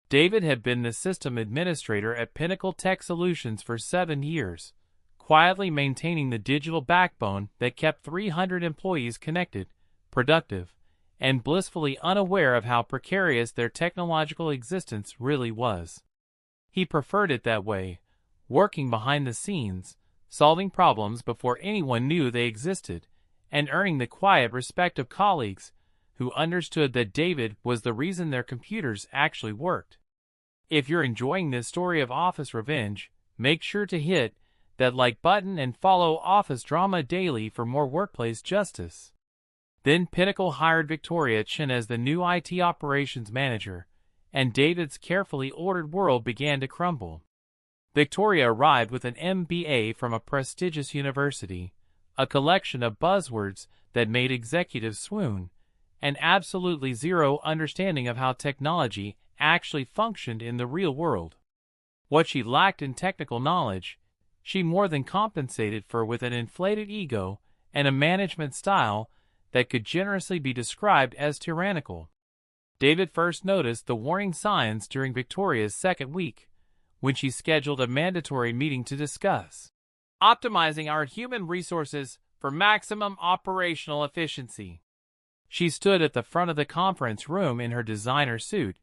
David had been the system administrator at Pinnacle Tech Solutions for 7 years, quietly maintaining the digital backbone that kept 300 employees connected, productive, and blissfully unaware of how precarious their technological existence really was. He preferred it that way, working behind the scenes, solving problems before anyone knew they existed, and earning the quiet respect of colleagues who understood that David was the reason their computers actually worked. If you're enjoying this story of office revenge, make sure to hit that like button and follow Office Drama Daily for more workplace justice. Then Pinnacle hired Victoria Chen as the new IT operations manager, and David's carefully ordered world began to crumble. Victoria arrived with an MBA from a prestigious university, a collection of buzzwords that made executives swoon, and absolutely zero understanding of how technology actually functioned in the real world. What she lacked in technical knowledge, she more than compensated for with an inflated ego and a management style that could generously be described as tyrannical. David first noticed the warning signs during Victoria's second week, when she scheduled a mandatory meeting to discuss optimizing our human resources for maximum operational efficiency. She stood at the front of the conference room in her designer suit,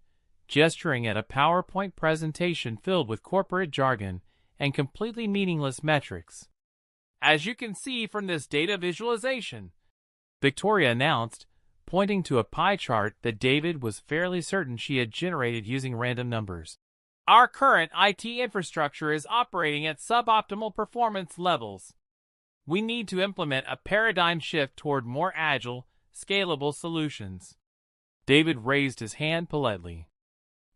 gesturing at a PowerPoint presentation filled with corporate jargon and completely meaningless metrics. As you can see from this data visualization, Victoria announced, pointing to a pie chart that David was fairly certain she had generated using random numbers. Our current IT infrastructure is operating at suboptimal performance levels. We need to implement a paradigm shift toward more agile, scalable solutions. David raised his hand politely.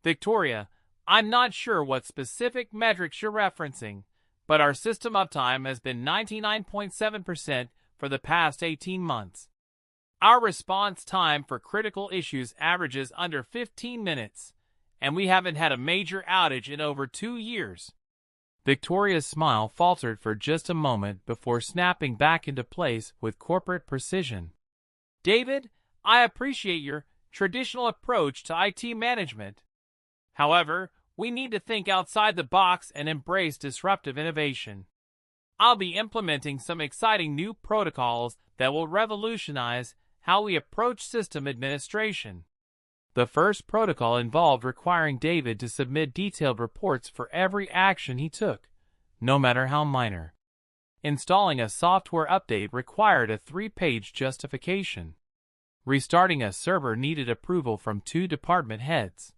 Victoria, I'm not sure what specific metrics you're referencing, but our system uptime has been 99.7% for the past 18 months. Our response time for critical issues averages under 15 minutes, and we haven't had a major outage in over 2 years. Victoria's smile faltered for just a moment before snapping back into place with corporate precision. David, I appreciate your traditional approach to IT management. However, we need to think outside the box and embrace disruptive innovation. I'll be implementing some exciting new protocols that will revolutionize how we approach system administration. The first protocol involved requiring David to submit detailed reports for every action he took, no matter how minor. Installing a software update required a 3-page justification. Restarting a server needed approval from 2 department heads.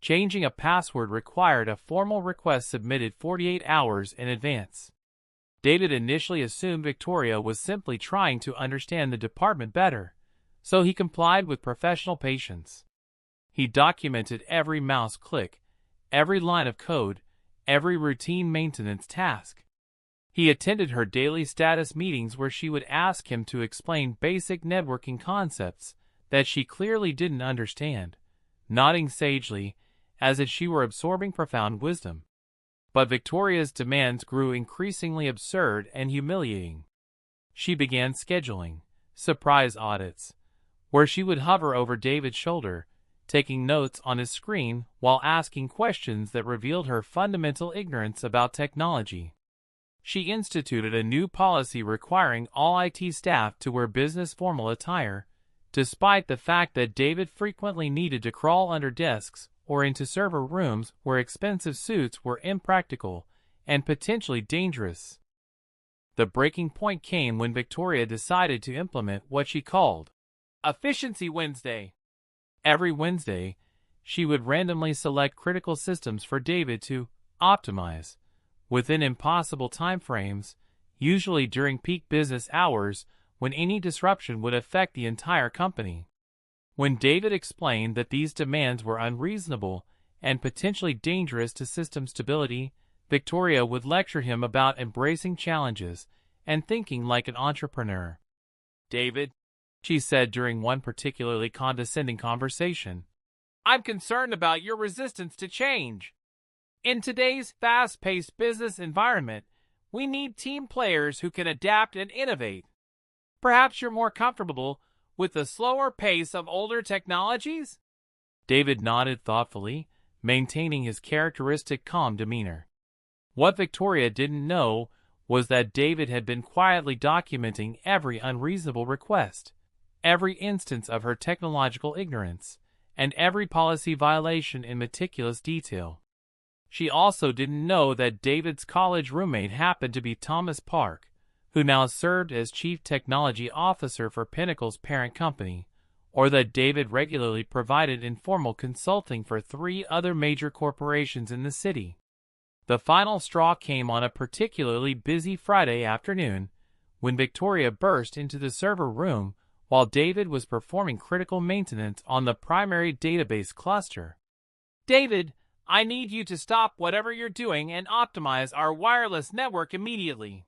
Changing a password required a formal request submitted 48 hours in advance. David initially assumed Victoria was simply trying to understand the department better, so he complied with professional patience. He documented every mouse click, every line of code, every routine maintenance task. He attended her daily status meetings where she would ask him to explain basic networking concepts that she clearly didn't understand, nodding sagely as if she were absorbing profound wisdom. But Victoria's demands grew increasingly absurd and humiliating. She began scheduling surprise audits, where she would hover over David's shoulder, taking notes on his screen while asking questions that revealed her fundamental ignorance about technology. She instituted a new policy requiring all IT staff to wear business formal attire, despite the fact that David frequently needed to crawl under desks or into server rooms where expensive suits were impractical and potentially dangerous. The breaking point came when Victoria decided to implement what she called Efficiency Wednesday. Every Wednesday, she would randomly select critical systems for David to optimize, within impossible timeframes, usually during peak business hours when any disruption would affect the entire company. When David explained that these demands were unreasonable and potentially dangerous to system stability, Victoria would lecture him about embracing challenges and thinking like an entrepreneur. David, she said during one particularly condescending conversation, I'm concerned about your resistance to change. In today's fast-paced business environment, we need team players who can adapt and innovate. Perhaps you're more comfortable with the slower pace of older technologies? David nodded thoughtfully, maintaining his characteristic calm demeanor. What Victoria didn't know was that David had been quietly documenting every unreasonable request, every instance of her technological ignorance, and every policy violation in meticulous detail. She also didn't know that David's college roommate happened to be Thomas Park, who now served as Chief Technology Officer for Pinnacle's parent company, or that David regularly provided informal consulting for 3 other major corporations in the city. The final straw came on a particularly busy Friday afternoon, when Victoria burst into the server room while David was performing critical maintenance on the primary database cluster. "David, I need you to stop whatever you're doing and optimize our wireless network immediately.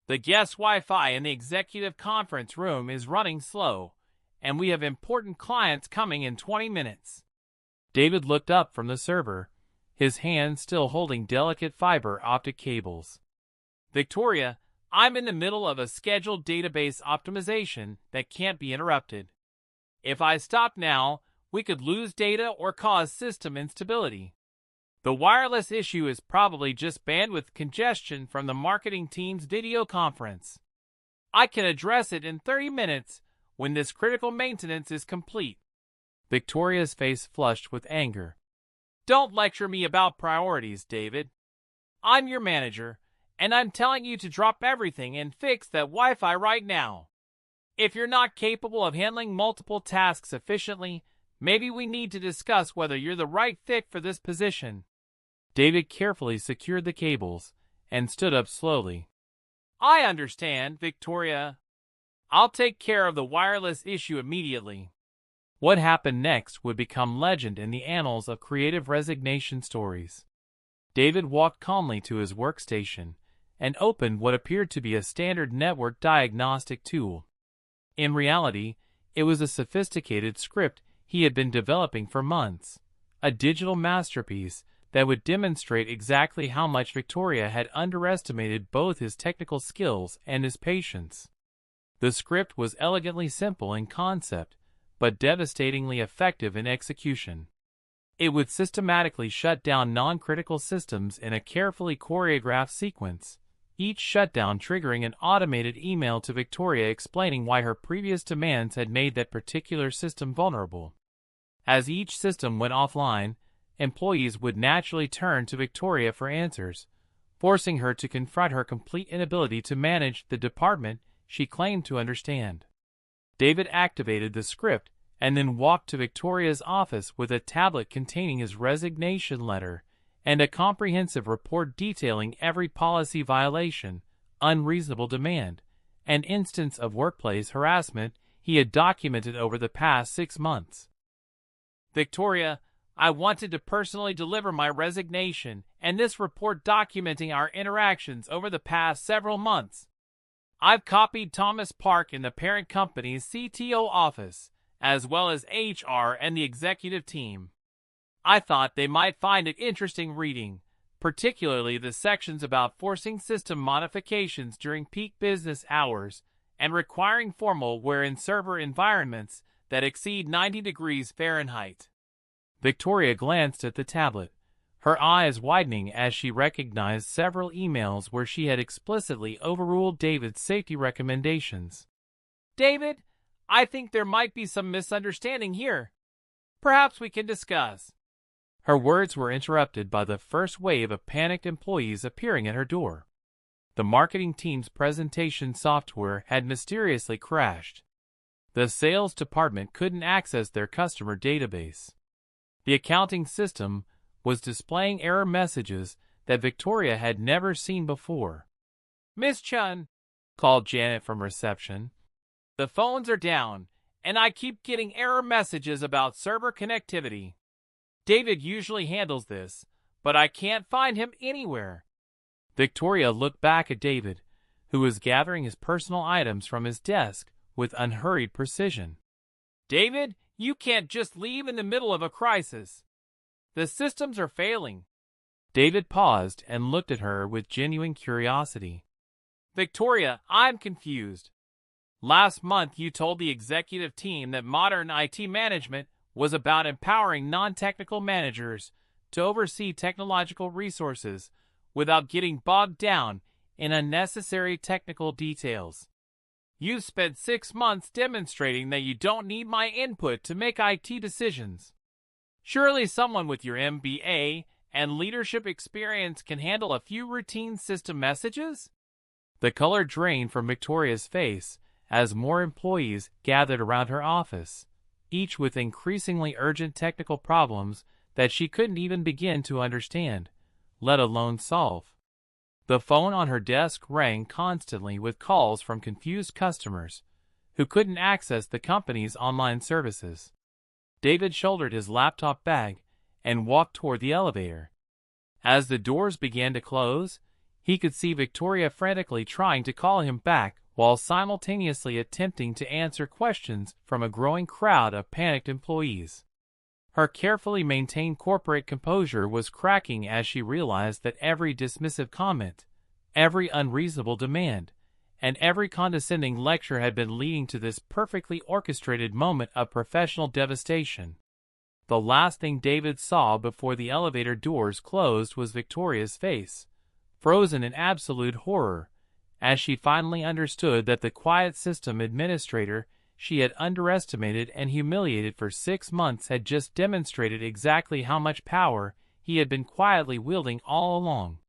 The guest Wi-Fi in the executive conference room is running slow, and we have important clients coming in 20 minutes. David looked up from the server, his hand still holding delicate fiber optic cables. "Victoria, I'm in the middle of a scheduled database optimization that can't be interrupted. If I stop now, we could lose data or cause system instability. The wireless issue is probably just bandwidth congestion from the marketing team's video conference. I can address it in 30 minutes when this critical maintenance is complete." Victoria's face flushed with anger. "Don't lecture me about priorities, David. I'm your manager, and I'm telling you to drop everything and fix that Wi-Fi right now. If you're not capable of handling multiple tasks efficiently, maybe we need to discuss whether you're the right fit for this position." David carefully secured the cables and stood up slowly. "I understand, Victoria. I'll take care of the wireless issue immediately." What happened next would become legend in the annals of creative resignation stories. David walked calmly to his workstation and opened what appeared to be a standard network diagnostic tool. In reality, it was a sophisticated script he had been developing for months, a digital masterpiece that would demonstrate exactly how much Victoria had underestimated both his technical skills and his patience. The script was elegantly simple in concept, but devastatingly effective in execution. It would systematically shut down non-critical systems in a carefully choreographed sequence, each shutdown triggering an automated email to Victoria explaining why her previous demands had made that particular system vulnerable. As each system went offline, employees would naturally turn to Victoria for answers, forcing her to confront her complete inability to manage the department she claimed to understand. David activated the script and then walked to Victoria's office with a tablet containing his resignation letter and a comprehensive report detailing every policy violation, unreasonable demand, and instance of workplace harassment he had documented over the past 6 months. "Victoria, I wanted to personally deliver my resignation and this report documenting our interactions over the past several months. I've copied Thomas Park in the parent company's CTO office, as well as HR and the executive team. I thought they might find it interesting reading, particularly the sections about forcing system modifications during peak business hours and requiring formal wear in server environments that exceed 90 degrees Fahrenheit." Victoria glanced at the tablet, her eyes widening as she recognized several emails where she had explicitly overruled David's safety recommendations. "David, I think there might be some misunderstanding here. Perhaps we can discuss." Her words were interrupted by the first wave of panicked employees appearing at her door. The marketing team's presentation software had mysteriously crashed. The sales department couldn't access their customer database. The accounting system was displaying error messages that Victoria had never seen before. "Miss Chun," called Janet from reception, "the phones are down, and I keep getting error messages about server connectivity. David usually handles this, but I can't find him anywhere." Victoria looked back at David, who was gathering his personal items from his desk with unhurried precision. "David, you can't just leave in the middle of a crisis. The systems are failing." David paused and looked at her with genuine curiosity. "Victoria, I'm confused. Last month you told the executive team that modern IT management was about empowering non-technical managers to oversee technological resources without getting bogged down in unnecessary technical details. You've spent 6 months demonstrating that you don't need my input to make IT decisions. Surely someone with your MBA and leadership experience can handle a few routine system messages? The color drained from Victoria's face as more employees gathered around her office, each with increasingly urgent technical problems that she couldn't even begin to understand, let alone solve. The phone on her desk rang constantly with calls from confused customers who couldn't access the company's online services. David shouldered his laptop bag and walked toward the elevator. As the doors began to close, he could see Victoria frantically trying to call him back while simultaneously attempting to answer questions from a growing crowd of panicked employees. Her carefully maintained corporate composure was cracking as she realized that every dismissive comment, every unreasonable demand, and every condescending lecture had been leading to this perfectly orchestrated moment of professional devastation. The last thing David saw before the elevator doors closed was Victoria's face, frozen in absolute horror, as she finally understood that the quiet system administrator she had underestimated and humiliated for 6 months had just demonstrated exactly how much power he had been quietly wielding all along.